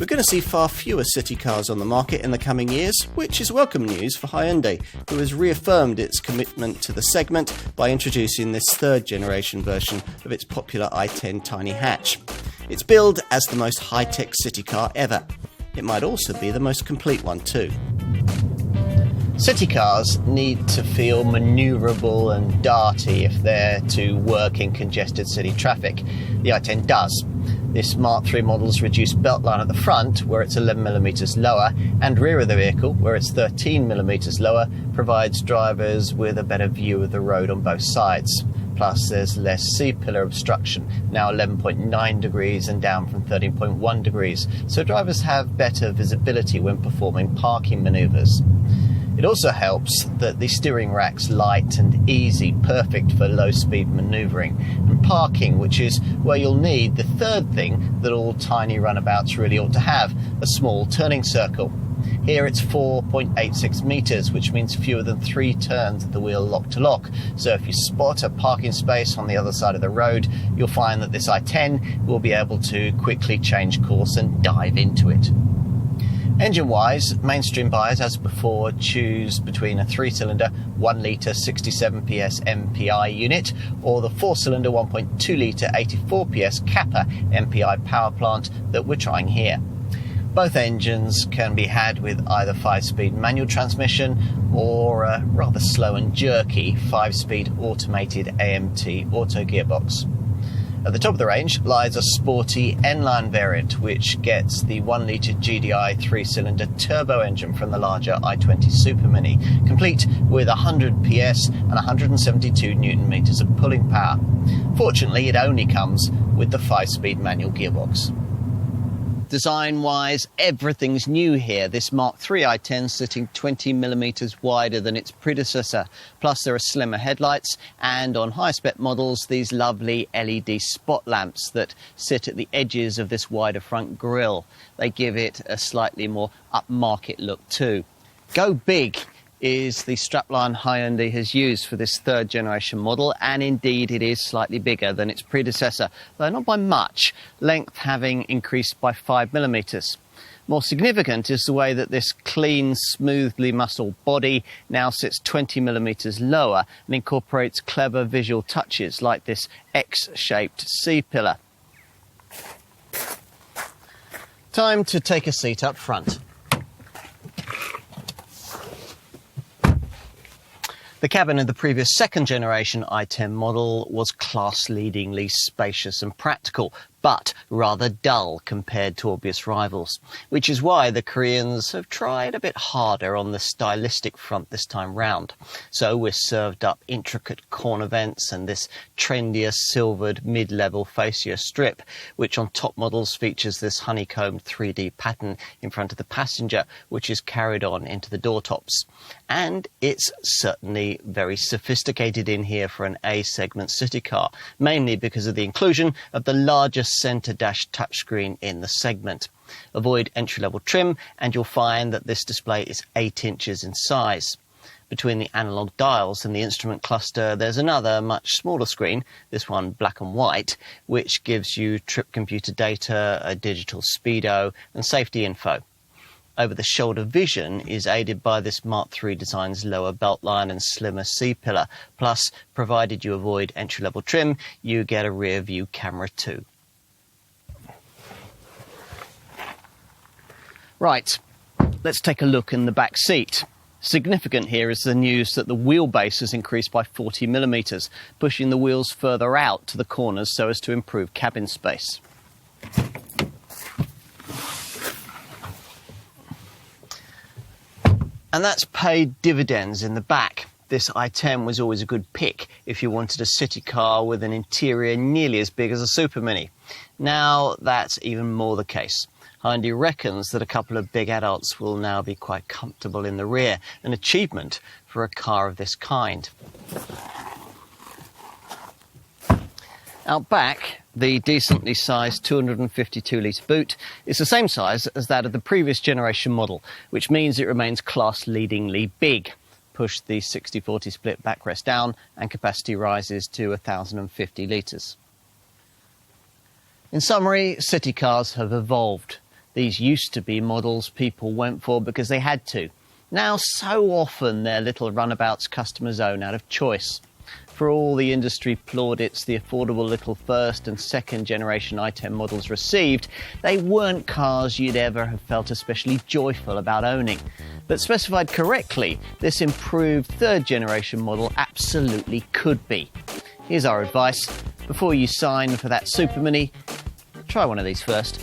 going to see far fewer city cars on the market in the coming years, which is welcome news for Hyundai, who has reaffirmed its commitment to the segment by introducing this third generation version of its popular i10 tiny hatch. It's billed as the most high-tech city car ever. It might also be the most complete one too. City cars need to feel manoeuvrable and darty if they're to work in congested city traffic. The i10 does. This Mark III model's reduced beltline at the front, where it's 11mm lower, and rear of the vehicle, where it's 13mm lower, provides drivers with a better view of the road on both sides. Plus, there's less C-pillar obstruction, now 11.9 degrees and down from 13.1 degrees, so drivers have better visibility when performing parking manoeuvres. It also helps that the steering rack's light and easy, perfect for low-speed manoeuvring and parking, which is where you'll need the third thing that all tiny runabouts really ought to have, a small turning circle. Here it's 4.86 metres, which means fewer than 3 turns of the wheel lock to lock. So if you spot a parking space on the other side of the road, you'll find that this i10 will be able to quickly change course and dive into it. Engine-wise, mainstream buyers, as before, choose between a 3-cylinder, 1-litre 67 PS MPI unit or the 4-cylinder 1.2-litre 84 PS Kappa MPI power plant that we're trying here. Both engines can be had with either 5-speed manual transmission or a rather slow and jerky 5-speed automated AMT auto gearbox. At the top of the range lies a sporty N-Line variant, which gets the 1-litre GDI 3-cylinder turbo engine from the larger i20 Super Mini, complete with 100 PS and 172 Nm of pulling power. Fortunately, it only comes with the 5-speed manual gearbox. Design-wise, everything's new here. This Mark III i10 sitting 20mm wider than its predecessor. Plus there are slimmer headlights and on high-spec models these lovely LED spot lamps that sit at the edges of this wider front grille. They give it a slightly more upmarket look too. Go big is the strapline Hyundai has used for this third generation model, and indeed it is slightly bigger than its predecessor, though not by much, length having increased by 5mm. More significant is the way that this clean, smoothly muscled body now sits 20mm lower and incorporates clever visual touches like this X-shaped C-pillar. Time to take a seat up front. The cabin of the previous second-generation i10 model was class-leadingly spacious and practical, but rather dull compared to obvious rivals, which is why the Koreans have tried a bit harder on the stylistic front this time round. So we're served up intricate corner vents and this trendier silvered mid-level fascia strip, which on top models features this honeycombed 3D pattern in front of the passenger, which is carried on into the door tops. And it's certainly very sophisticated in here for an A-segment city car, mainly because of the inclusion of the largest centre dash touchscreen in the segment. Avoid entry-level trim and you'll find that this display is 8 inches in size. Between the analogue dials and the instrument cluster there's another much smaller screen, this one black and white, which gives you trip computer data, a digital speedo and safety info. Over-the-shoulder vision is aided by this Mark III design's lower beltline and slimmer C-pillar. Plus, provided you avoid entry-level trim, you get a rear-view camera too. Right, let's take a look in the back seat. Significant here is the news that the wheelbase has increased by 40mm, pushing the wheels further out to the corners so as to improve cabin space. And that's paid dividends in the back. This i10 was always a good pick if you wanted a city car with an interior nearly as big as a Super Mini. Now that's even more the case. Hyundai reckons that a couple of big adults will now be quite comfortable in the rear, an achievement for a car of this kind. Out back, the decently sized 252-litre boot is the same size as that of the previous generation model, which means it remains class-leadingly big. Push the 60-40 split backrest down and capacity rises to 1,050 litres. In summary, city cars have evolved. These used to be models people went for because they had to. Now, so often they're little runabouts customers own out of choice. For all the industry plaudits the affordable little first and second generation i10 models received, they weren't cars you'd ever have felt especially joyful about owning. But specified correctly, this improved third generation model absolutely could be. Here's our advice. Before you sign for that Super Mini, try one of these first.